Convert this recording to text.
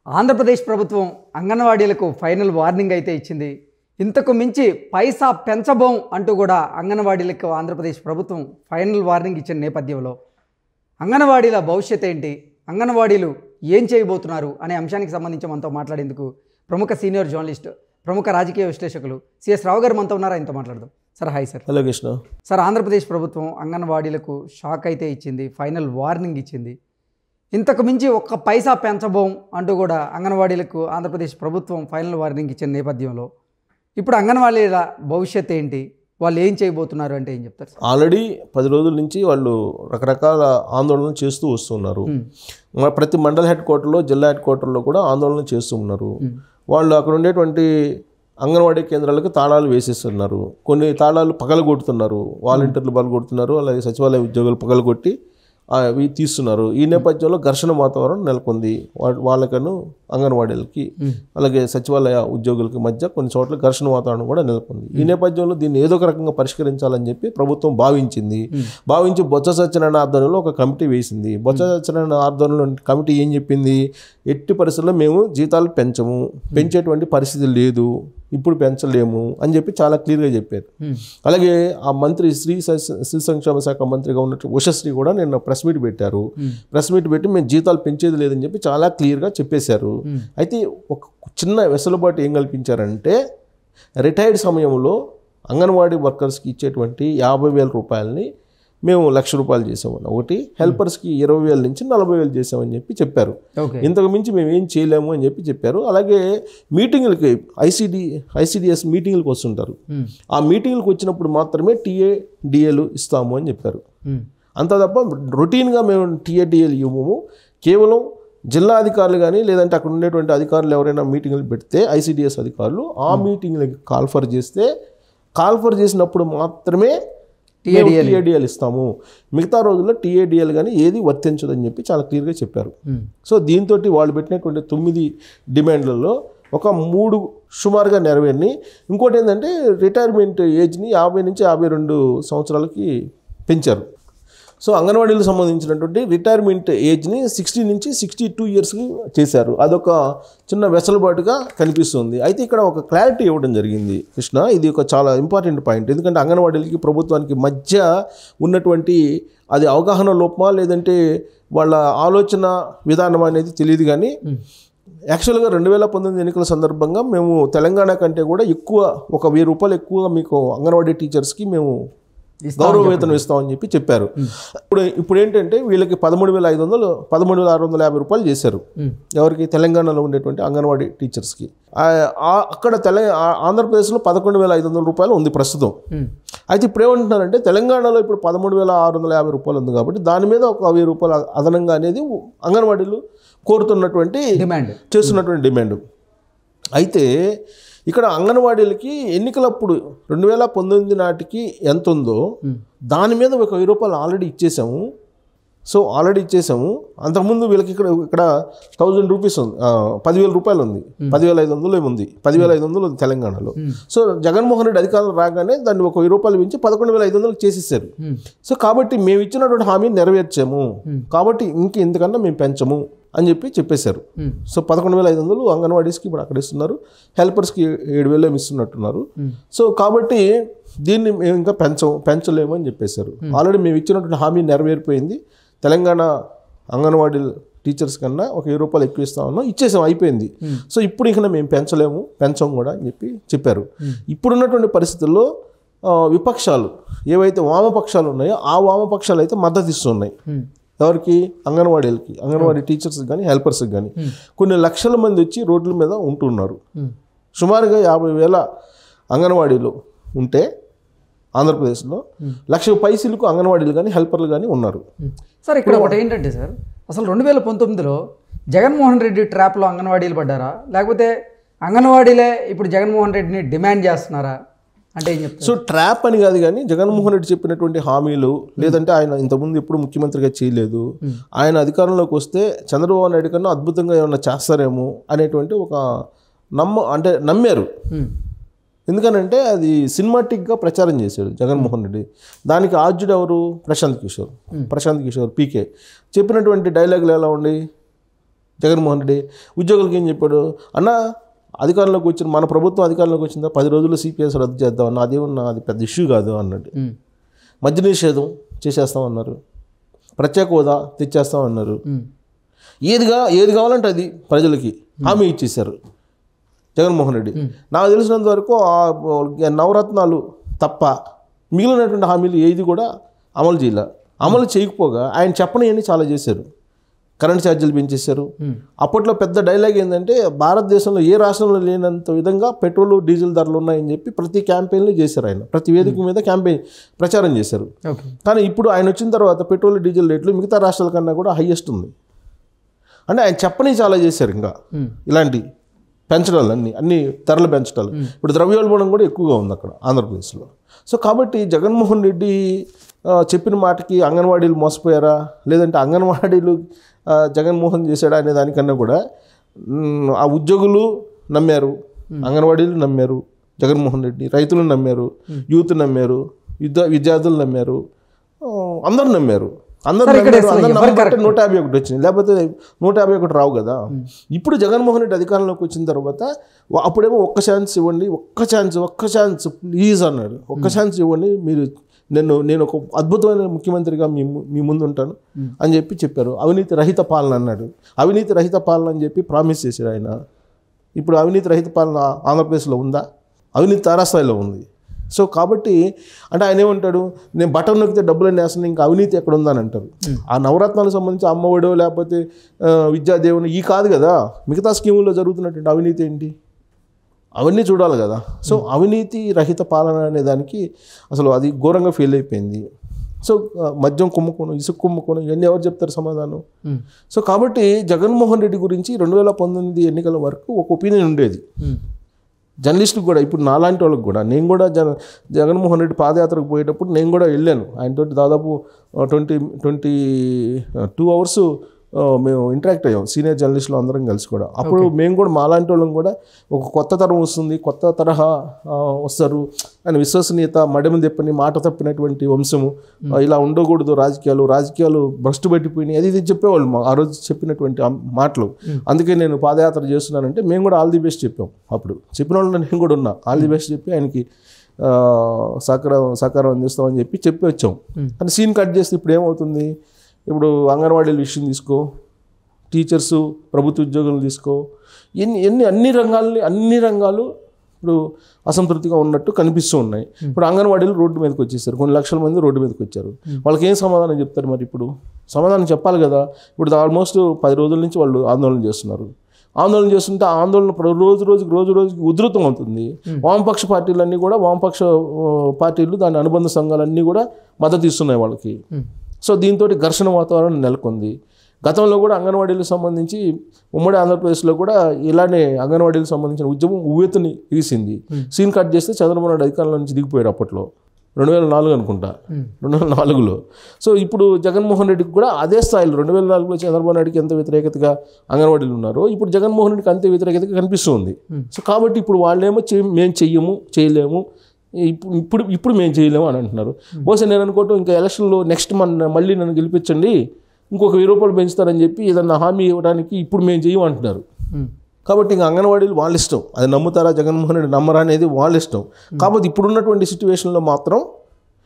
ఆంధ్రప్రదేశ్ ప్రభుత్వం అంగన్వాడీలకు final warning అయితే ఇచ్చింది. ఇంతకు మించి పైసా పెంచబోం అంటూ కూడా అంగన్వాడీలకు ఆంధ్రప్రదేశ్ ప్రభుత్వం ఫైనల్ వార్నింగ్ ఇచ్చిన నేపథ్యంలో అంగన్వాడీల భవిష్యత్ ఏంటి, అంగన్వాడీలు ఏం చేయబోతున్నారు అనే అంశానికి సంబంధించి మనతో మాట్లాడేందుకు ప్రముఖ సీనియర్ జర్నలిస్ట్, ప్రముఖ రాజకీయ విశ్లేషకులు సిఎస్ రావు గారు మనతో ఉన్నారు. ఆయనతో మాట్లాడదాం. Sir hi sir. Hello Krishna. Sir, Andhra Pradesh ప్రభుత్వం అంగన్వాడీలకు షాక్ అయితే ఇచ్చింది, ఫైనల్ వార్నింగ్ ఇచ్చింది. ఇంతకు మించి ఒక్క పైసా పెంచబోం అంటూ కూడా అంగన్వాడీలకు ఆంధ్రప్రదేశ్ ప్రభుత్వం ఫైనల్ వార్నింగ్ ఇచ్చిన నేపథ్యంలో ఇప్పుడు అంగన్వాడీల భవిష్యత్ ఏంటి, వాళ్ళు ఏం చేయబోతున్నారు అంటే ఏం చెప్తారు? ఆల్రెడీ 10 రోజుల నుంచి వాళ్ళు రకరకాల ఆందోళనలు చేస్తూ వస్తున్నారు. ప్రతి మండల హెడ్ క్వార్టర్లో, జిల్లా హెడ్ క్వార్టర్లో కూడా ఆందోళన చేస్తూ ఉన్నారు. వాళ్ళు అక్కడ ఉండేటువంటి అంగన్వాడీ కేంద్రాలకు తాళాలు వేసేస్తున్నారు. కొన్ని తాళాలు పగలగొడుతున్నారు, వాలంటీర్లు పగలగొడుతున్నారు, అలాగే సచివాలయ ఉద్యోగులు పగలగొట్టి అవి తీస్తున్నారు. ఈ నేపథ్యంలో ఘర్షణ వాతావరణం నెలకొంది. వాళ్ళకను అంగన్వాడీలకి అలాగే సచివాలయ ఉద్యోగులకి మధ్య కొన్ని చోట్ల ఘర్షణ వాతావరణం కూడా నెలకొంది. ఈ నేపథ్యంలో దీన్ని ఏదో ఒక రకంగా పరిష్కరించాలని చెప్పి ప్రభుత్వం భావించి బొత్స సత్యనారాయణ ఆధ్వర్యంలో ఒక కమిటీ వేసింది. బొత్స సత్యనారాయణ ఆధ్వర్యంలో కమిటీ ఏం చెప్పింది, ఎట్టి పరిస్థితుల్లో మేము జీతాలు పెంచేటువంటి పరిస్థితి లేదు, ఇప్పుడు పెంచలేము అని చెప్పి చాలా క్లియర్గా చెప్పారు. అలాగే ఆ మంత్రి స్త్రీ సంక్షేమ శాఖ మంత్రిగా ఉన్నట్టు ఉషశ్రీ కూడా నిన్న ప్రెస్ మీట్ పెట్టారు. ప్రెస్ మీట్ పెట్టి మేము జీతాలు పెంచేది లేదని చెప్పి చాలా క్లియర్గా చెప్పేశారు. అయితే ఒక చిన్న వెసులుబాటు ఏం కల్పించారంటే, రిటైర్డ్ సమయంలో అంగన్వాడీ వర్కర్స్కి ఇచ్చేటువంటి 50,000 రూపాయలని మేము 1,00,000 రూపాయలు చేసామని, ఒకటి హెల్పర్స్కి 20,000 నుంచి 40,000 చేసామని చెప్పి చెప్పారు. ఇంతకు మించి మేము ఏం చేయలేము అని చెప్పి చెప్పారు. అలాగే మీటింగులకి ఐసిడిఎస్ మీటింగులకు వస్తుంటారు. ఆ మీటింగులకు వచ్చినప్పుడు మాత్రమే టీఏడిఏలు ఇస్తాము అని చెప్పారు. అంత తప్ప రొటీన్గా మేము టీఏడిఏలు ఇవ్వము. కేవలం జిల్లా అధికారులు కానీ లేదంటే అక్కడ ఉండేటువంటి అధికారులు ఎవరైనా మీటింగులు పెడితే ఐసిడిఎస్ అధికారులు ఆ మీటింగ్లకి కాల్ఫర్ చేసినప్పుడు మాత్రమే టీఏడిఎల్ ఇస్తాము, మిగతా రోజుల్లో టీఏడిఎల్ కానీ ఏది వర్తించదని చెప్పి చాలా క్లియర్గా చెప్పారు. సో దీంతో వాళ్ళు పెట్టినటువంటి 9 డిమాండ్లలో ఒక 3 సుమారుగా నెరవేరిని. ఇంకోటి ఏంటంటే రిటైర్మెంట్ ఏజ్ని 50 నుంచి 52 సంవత్సరాలకి పెంచారు. సో అంగన్వాడీలకు సంబంధించినటువంటి రిటైర్మెంట్ ఏజ్ని 60 నుంచి 62 ఇయర్స్కి చేశారు. అదొక చిన్న వెసులుబాటుగా కనిపిస్తుంది. అయితే ఇక్కడ ఒక క్లారిటీ ఇవ్వడం జరిగింది కృష్ణ. ఇది ఒక చాలా ఇంపార్టెంట్ పాయింట్. ఎందుకంటే అంగన్వాడీలకి ప్రభుత్వానికి మధ్య ఉన్నటువంటి అది అవగాహన లోపమా లేదంటే వాళ్ళ ఆలోచన విధానం అనేది తెలియదు. కానీ యాక్చువల్గా 2019 ఎన్నికల సందర్భంగా మేము తెలంగాణ కంటే కూడా ఎక్కువ, ఒక 1,000 రూపాయలు ఎక్కువగా మీకు అంగన్వాడీ టీచర్స్కి మేము గౌరవ వేతనం ఇస్తామని చెప్పి చెప్పారు. ఇప్పుడు ఏంటంటే వీళ్ళకి 13,500 13,650 రూపాయలు చేశారు. ఎవరికి? తెలంగాణలో ఉండేటువంటి అంగన్వాడీ టీచర్స్కి. అక్కడ ఆంధ్రప్రదేశ్లో 11,500 రూపాయలు ఉంది ప్రస్తుతం. అయితే ఇప్పుడు ఏమంటున్నారంటే తెలంగాణలో ఇప్పుడు 13,650 రూపాయలు ఉంది కాబట్టి దాని మీద ఒక 1,000 రూపాయలు అదనంగా అనేది అంగన్వాడీలు కోరుతున్నటువంటి చేస్తున్నటువంటి డిమాండ్. అయితే ఇక్కడ అంగన్వాడీలకి ఎన్నికలప్పుడు 2019 నాటికి ఎంత ఉందో దాని మీద ఒక 1,000 రూపాయలు ఆల్రెడీ ఇచ్చేసాము. అంతకుముందు వీళ్ళకి ఇక్కడ 1,000 రూపీస్ ఉంది, 10,000 రూపాయలు ఉంది, 10,500 ఉంది, 10,500 ఉంది తెలంగాణలో. సో జగన్మోహన్ రెడ్డి అధికారులు రాగానే దాన్ని ఒక 1,000 రూపాయలు పెంచి 11,500 చేసేసారు. సో కాబట్టి మేము ఇచ్చినటువంటి హామీని నెరవేర్చాము, కాబట్టి ఇంతకన్నా మేము పెంచము అని చెప్పేశారు. సో 11,500 అంగన్వాడీస్కి ఇప్పుడు అక్కడ ఇస్తున్నారు, హెల్పర్స్కి 7,000 ఇస్తున్నట్టున్నారు. సో కాబట్టి దీన్ని మేము ఇంకా పెంచలేము అని చెప్పేశారు. ఆల్రెడీ మేము ఇచ్చినటువంటి హామీ నెరవేరిపోయింది. తెలంగాణ అంగన్వాడీ టీచర్స్ కన్నా ఒక 1,000 రూపాయలు ఎక్కువ ఇచ్చేసాం, అయిపోయింది. సో ఇప్పుడు ఇంకా మేము పెంచం కూడా అని చెప్పారు. ఇప్పుడున్నటువంటి పరిస్థితుల్లో విపక్షాలు ఏవైతే వామపక్షాలు ఉన్నాయో ఆ వామపక్షాలు అయితే మద్దతు ఇస్తున్నాయి. ఎవరికి? అంగన్వాడీలకి, అంగన్వాడీ టీచర్స్కి కానీ హెల్పర్స్కి కానీ. కొన్ని లక్షల మంది వచ్చి రోడ్ల మీద ఉంటున్నారు. సుమారుగా 50,000 అంగన్వాడీలు ఉంటే ఆంధ్రప్రదేశ్లో 1,00,000 పైసలకు అంగన్వాడీలు కానీ హెల్పర్లు కానీ ఉన్నారు. సార్, ఇక్కడ ఒకటి ఏంటంటే సార్, అసలు 2019లో జగన్మోహన్ రెడ్డి ట్రాప్లో అంగన్వాడీలు పడ్డారా, లేకపోతే అంగన్వాడీలే ఇప్పుడు జగన్మోహన్ రెడ్డిని డిమాండ్ చేస్తున్నారా అంటే ఏం చెప్తారు? సో ట్రాప్ అని కాదు, కానీ జగన్మోహన్ రెడ్డి చెప్పినటువంటి హామీలు, లేదంటే ఆయన ఇంతకుముందు ఎప్పుడు ముఖ్యమంత్రిగా చేయలేదు, ఆయన అధికారంలోకి వస్తే చంద్రబాబు నాయుడు కన్నా అద్భుతంగా ఏమన్నా చేస్తారేమో అనేటువంటి ఒక నమ్మారు. ఎందుకనంటే అది సినిమాటిక్గా ప్రచారం చేశాడు జగన్మోహన్ రెడ్డి. దానికి ఆద్యుడు ఎవరు? ప్రశాంత్ కిషోర్ పీకే చెప్పినటువంటి డైలాగులు ఎలా ఉండి, జగన్మోహన్ రెడ్డి ఉద్యోగులకి ఏం చెప్పాడు, అన్న అధికారంలోకి వచ్చిన మన ప్రభుత్వం అధికారంలోకి వచ్చిందా 10 రోజుల్లో సిపిఎస్ రద్దు చేద్దాం అన్న, అదేమన్నా అది పెద్ద ఇష్యూ కాదు అన్నాడు. మద్య నిషేధం చేసేస్తామన్నారు, ప్రత్యేక హోదా తెచ్చేస్తామన్నారు, ఏది కావాలంటే అది ప్రజలకి హామీ ఇచ్చేశారు జగన్మోహన్ రెడ్డి. నాకు తెలిసినంత వరకు నవరత్నాలు తప్ప మిగిలినటువంటి హామీలు ఏది కూడా అమలు చేయాల. అమలు చేయకపోగా ఆయన చెప్పనివన్నీ చాలా చేశారు. కరెంట్ ఛార్జీలు పెంచేశారు. అప్పట్లో పెద్ద డైలాగ్ ఏంటంటే భారతదేశంలో ఏ రాష్ట్రంలో లేనంత విధంగా పెట్రోల్ డీజిల్ ధరలు ఉన్నాయని చెప్పి ప్రతి క్యాంపెయిన్లు చేశారు. ఆయన ప్రతి వేదిక మీద క్యాంపెయిన్ ప్రచారం చేశారు. కానీ ఇప్పుడు ఆయన వచ్చిన తర్వాత పెట్రోల్ డీజిల్ రేట్లు మిగతా రాష్ట్రాల కన్నా కూడా హైయెస్ట్ ఉంది. అంటే ఆయన చెప్పని చాలా చేశారు. ఇంకా ఇలాంటి పెంచడాలు అన్ని ధరలు పెంచడాలు. ఇప్పుడు ద్రవ్యోల్బణం కూడా ఎక్కువగా ఉంది అక్కడ ఆంధ్రప్రదేశ్లో. సో కాబట్టి జగన్మోహన్ రెడ్డి చెప్పిన మాటకి అంగన్వాడీలు మోసపోయారా, లేదంటే అంగన్వాడీలు జగన్మోహన్ చేశాడా అనే దానికన్నా కూడా ఆ ఉద్యోగులు నమ్మారు, అంగన్వాడీలు నమ్మారు జగన్మోహన్ రెడ్డి, రైతులు నమ్మారు, యూత్ నమ్మారు, విద్యార్థులు నమ్మారు, అందరూ నమ్మారు. అందరూ 151 వచ్చింది, లేకపోతే 151 రావు కదా. ఇప్పుడు జగన్మోహన్ రెడ్డి అధికారంలోకి వచ్చిన తర్వాత అప్పుడేమో ఒక్క ఛాన్స్ ఇవ్వండి, ఒక్క ఛాన్స్ ప్లీజ్ అన్నాడు. ఒక్క ఛాన్స్ ఇవ్వండి, మీరు నేను ఒక అద్భుతమైన ముఖ్యమంత్రిగా మీ ముందు ఉంటాను అని చెప్పారు. అవినీతి రహిత పాలన అన్నాడు. అవినీతి రహిత పాలన అని చెప్పి ప్రామిస్ చేశాడు ఆయన. ఇప్పుడు అవినీతి రహిత పాలన ఆంధ్రప్రదేశ్లో ఉందా? అవినీతి తారాస్థాయిలో ఉంది. సో కాబట్టి అంటే ఆయన ఏమంటాడు, నేను బటన్ నొక్కితే డబ్బులన్నీ వేస్తాను, ఇంకా అవినీతి ఎక్కడ ఉందని అంటారు. ఆ నవరత్నాలకు సంబంధించి అమ్మఒడో లేకపోతే విద్యాదేవుని ఈ కాదు కదా, మిగతా స్కీముల్లో జరుగుతున్నటువంటి అవినీతి ఏంటి అవన్నీ చూడాలి కదా. సో అవినీతి రహిత పాలన అనే దానికి అసలు అది ఘోరంగా ఫెయిల్ అయిపోయింది. సో మద్యం కుంభకోణం, ఇసుక కుంభకోణం, ఇవన్నీ ఎవరు చెప్తారు సమాధానం? సో కాబట్టి జగన్మోహన్ రెడ్డి గురించి 2019 ఎన్నికల వరకు ఒక ఒపీనియన్ ఉండేది జర్నలిస్టులకు కూడా. ఇప్పుడు నాలాంటి వాళ్ళకి కూడా, నేను కూడా జగన్మోహన్ రెడ్డి పాదయాత్రకు పోయేటప్పుడు నేను కూడా వెళ్ళాను. ఆయనతో దాదాపు 22 అవర్స్ మేము ఇంటరాక్ట్ అయ్యాం, సీనియర్ జర్నలిస్టులు అందరం కలిసి కూడా. అప్పుడు మేము కూడా మాలాంటి వాళ్ళం కూడా ఒక కొత్త తరం వస్తుంది, కొత్త తరహా వస్తారు అని విశ్వసనీయత, మడమ తెప్పని మాట తప్పినటువంటి వంశము, ఇలా ఉండకూడదు రాజకీయాలు భ్రష్టు పెట్టిపోయినాయి, అది ఇది చెప్పేవాళ్ళు ఆ రోజు చెప్పినటువంటి మాటలు. అందుకే నేను పాదయాత్ర చేస్తున్నానంటే మేము కూడా ఆల్ ది బెస్ట్ చెప్పాం. అప్పుడు చెప్పిన వాళ్ళు నేను కూడా ఉన్నా, ఆల్ ది బెస్ట్ చెప్పి ఆయనకి సహకారం అందిస్తామని చెప్పి వచ్చాం. కానీ సీన్ కట్ చేస్తే ఇప్పుడు ఏమవుతుంది, ఇప్పుడు అంగన్వాడీల విషయం తీసుకో, టీచర్సు, ప్రభుత్వ ఉద్యోగులు తీసుకో, అన్ని రంగాలు ఇప్పుడు అసంతృప్తిగా ఉన్నట్టు కనిపిస్తూ ఉన్నాయి. ఇప్పుడు అంగన్వాడీలు రోడ్డు మీదకి వచ్చేసారు, కొన్ని లక్షల మంది రోడ్డు మీదకి వచ్చారు. వాళ్ళకి ఏం సమాధానం చెప్తారు? మరి ఇప్పుడు సమాధానం చెప్పాలి కదా. ఇప్పుడు ఆల్మోస్ట్ 10 రోజుల నుంచి వాళ్ళు ఆందోళన చేస్తున్నారు. ఆందోళన చేస్తుంటే ఆ ఆందోళన రోజుకి ఉధృతం అవుతుంది. వామపక్ష పార్టీలన్నీ కూడా, వామపక్ష పార్టీలు దాని అనుబంధ సంఘాలన్నీ కూడా మద్దతు ఇస్తున్నాయి వాళ్ళకి. సో దీంతో ఘర్షణ వాతావరణం నెలకొంది. గతంలో కూడా అంగన్వాడీలకు సంబంధించి ఉమ్మడి ఆంధ్రప్రదేశ్లో కూడా ఇలానే అంగన్వాడీలకు సంబంధించిన ఉద్యమం ఉవ్వెత్తుని ఎగిసింది. సీన్ కట్ చేస్తే చంద్రబాబు నాయుడు అధికారంలో నుంచి దిగిపోయాడు అప్పట్లో, 2004 అనుకుంటా, 2004లో. సో ఇప్పుడు జగన్మోహన్ రెడ్డికి కూడా అదే స్థాయిలో 2004లో చంద్రబాబు నాయుడికి ఎంత వ్యతిరేకతగా అంగన్వాడీలు ఉన్నారో ఇప్పుడు జగన్మోహన్ రెడ్డికి అంతే వ్యతిరేకతగా కనిపిస్తుంది. సో కాబట్టి ఇప్పుడు వాళ్ళేమో మేము చేయలేము, ఇప్పుడు మేము చేయలేము అని అంటున్నారు. బహుశా నేను అనుకోవటం ఇంకా ఎలక్షన్లో నెక్స్ట్ మళ్ళీ నన్ను గెలిపించండి, ఇంకొక 1000 రూపాయలు పెంచుతారని చెప్పి ఏదన్నా హామీ ఇవ్వడానికి ఇప్పుడు మేము చేయము అంటున్నారు. కాబట్టి ఇంకా అంగన్వాడీలు వాళ్ళ ఇష్టం, అది నమ్ముతారా జగన్మోహన్ రెడ్డి నమ్మరా అనేది వాళ్ళ ఇష్టం. కాబట్టి ఇప్పుడున్నటువంటి సిచ్యువేషన్లో మాత్రం